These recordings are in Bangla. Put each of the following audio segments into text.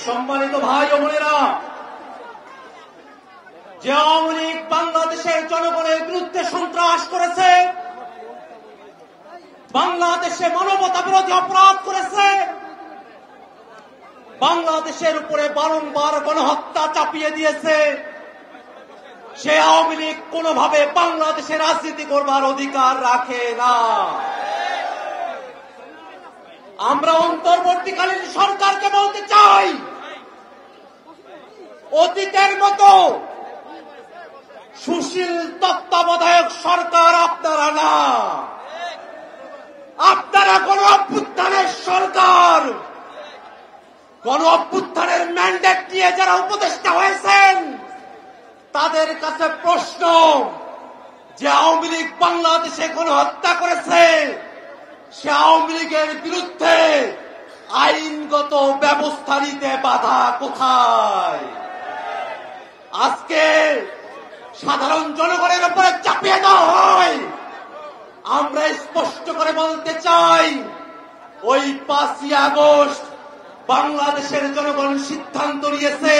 সম্মানিত ভাই ও বোনেরা, যে আওয়ামী লীগ বাংলাদেশের জনগণের বিরুদ্ধে সন্ত্রাস করেছে, বাংলাদেশে মানবতা বিরোধী অপরাধ করেছে, বাংলাদেশের উপরে বারংবার গণহত্যা চাপিয়ে দিয়েছে, সে আওয়ামী লীগ কোনোভাবে বাংলাদেশে রাজনীতি করবার অধিকার রাখে না। আমরা অন্তর্বর্তীকালীন সরকারকে বলতে চাই, অতীতের মতো সুশীল তত্ত্বাবধায়ক সরকার আপনারা না, আপনারা গণ অভ্যুত্থানের সরকার। গণ অভ্যুত্থানের ম্যান্ডেট নিয়ে যারা উপদেষ্টা হয়েছেন তাদের কাছে প্রশ্ন, যে আওয়ামী লীগ বাংলাদেশে গণহত্যা করেছে, সে আওয়ামী লীগের বিরুদ্ধে আইনগত ব্যবস্থা নিতে বাধা কোথায়? আজকে সাধারণ জনগণের উপরে চাপিয়ে দেওয়া হয়। আমরা স্পষ্ট করে বলতে চাই, ওই 5ই আগস্ট বাংলাদেশের জনগণ সিদ্ধান্ত নিয়েছে,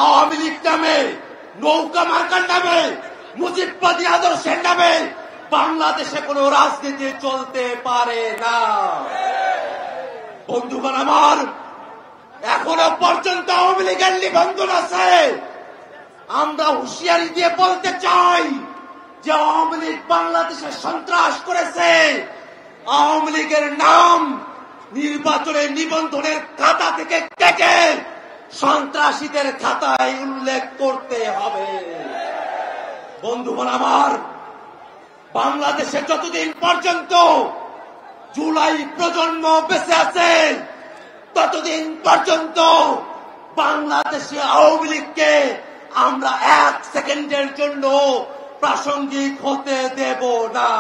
আওয়ামী লীগ নামে, নৌকা মার্কার নামে, মুজিববাদী আদর্শের নামে বাংলাদেশে কোন রাজনীতি চলতে পারে না। বন্ধুগণ আমার, এখনো পর্যন্ত আওয়ামী লীগের নিবন্ধন আছে। আমরা হুঁশিয়ারি দিয়ে বলতে চাই যে আওয়ামী লীগ বাংলাদেশে সন্ত্রাস করেছে, আওয়ামী লীগের নাম নির্বাচনের নিবন্ধনের খাতা থেকে কেটে সন্ত্রাসীদের খাতায় উল্লেখ করতে হবে। বন্ধুগণ আমার, বাংলাদেশে যতদিন পর্যন্ত জুলাই প্রজন্ম বেঁচে আছে, ততদিন পর্যন্ত বাংলাদেশে আওয়ামী লীগকে আমরা 1 সেকেন্ডের জন্য প্রাসঙ্গিক হতে দেব না।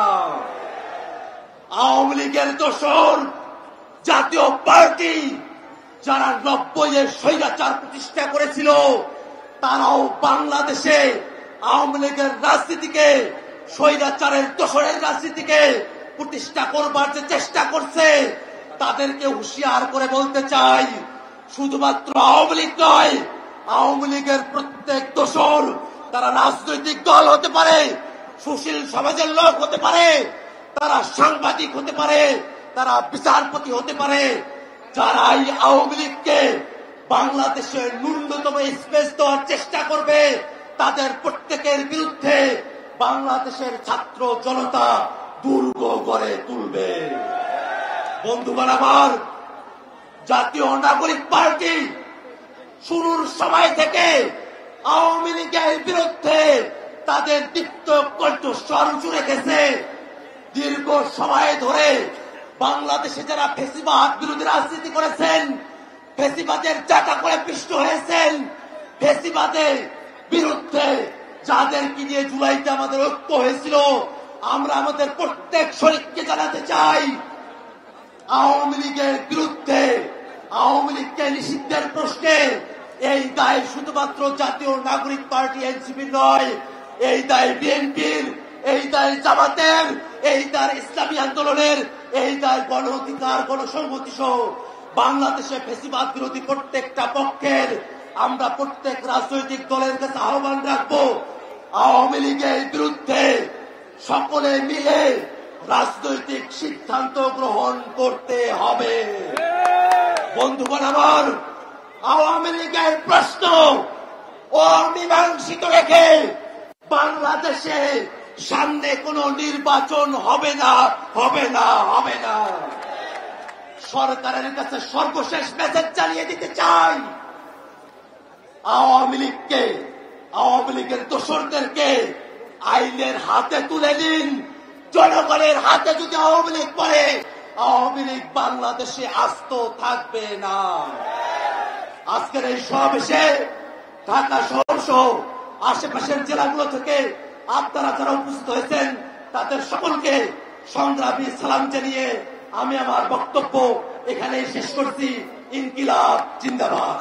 আওয়ামী লীগের দোসর জাতীয় পার্টি যারা 90-এর স্বৈরাচার প্রতিষ্ঠা করেছিল, তারাও বাংলাদেশে আওয়ামী লীগের রাজনীতিকে, স্বৈরাচারের দোসরের রাজনীতিকে প্রতিষ্ঠা করবার যে চেষ্টা করছে, তাদেরকে হুঁশিয়ার করে বলতে চাই, শুধুমাত্র আওয়ামী লীগ নয়, আওয়ামী লীগের প্রত্যেক দোসর তারা রাজনৈতিক দল হতে পারে, সুশীল সমাজের লোক হতে পারে, তারা সাংবাদিক হতে পারে, তারা বিচারপতি হতে পারে, যারা এই আওয়ামী লীগকে বাংলাদেশের ন্যূনতম স্পেস দেওয়ার চেষ্টা করবে, তাদের প্রত্যেকের বিরুদ্ধে বাংলাদেশের ছাত্র জনতা দুর্গ গড়ে তুলবে। বন্ধুগণ আমার, জাতীয় নাগরিক পার্টি শুরুর সময় থেকে আওয়ামী লীগের বিরুদ্ধে তাদের দীপ্ত কণ্ঠস্বর জুড়ে গেছে। দীর্ঘ সময় ধরে বাংলাদেশে যারা ফ্যাসিবাদ বিরোধী রাজনীতি করেছেন, ফ্যাসিবাদের চাকা করে পিষ্ট হয়েছেন, ফ্যাসিবাদের বিরুদ্ধে যাদেরকে নিয়ে জুলাইতে আমাদের ঐক্য হয়েছিল, আমরা আমাদের প্রত্যেক শরীরকে জানাতে চাই, আওয়ামী লীগের বিরুদ্ধে, আওয়ামী লীগকে নিষিদ্ধের প্রশ্নে এই দায় শুধুমাত্র জাতীয় নাগরিক পার্টি এনসিপি নয়, এই দায় বিএনপির, এই দায় জামাতের, এই দায় ইসলামী আন্দোলনের, এই দায় গণ অধিকার, গণসংহতি সহ বাংলাদেশে ফ্যাসিবাদ বিরোধী প্রত্যেকটা পক্ষের। আমরা প্রত্যেক রাজনৈতিক দলের কাছে আহ্বান রাখবো, আওয়ামী লীগের বিরুদ্ধে সকলে মিলে রাজনৈতিক সিদ্ধান্ত গ্রহণ করতে হবে। বন্ধুগণ আমার, আওয়ামী লীগের প্রশ্ন অমীমাংসিত রেখে বাংলাদেশে সামনে কোনো নির্বাচন হবে না, হবে না, হবে না। সরকারের কাছে সর্বশেষ মেসেজ জানিয়ে দিতে চাই, আওয়ামী লীগকে, আওয়ামী লীগের দোসরদেরকে আইনের হাতে তুলে দিন। জনগণের হাতে যদি আওয়ামী লীগ পড়ে, আওয়ামী লীগ বাংলাদেশে আস্ত থাকবে না। আজকের এই সমাবেশে ঢাকা শহর সহ আশেপাশের জেলাগুলো থেকে আপনারা যারা উপস্থিত হয়েছেন, তাদের সকলকে সংগ্রামী সালাম জানিয়ে আমি আমার বক্তব্য এখানেই শেষ করছি। ইনকিলাব জিন্দাবাদ।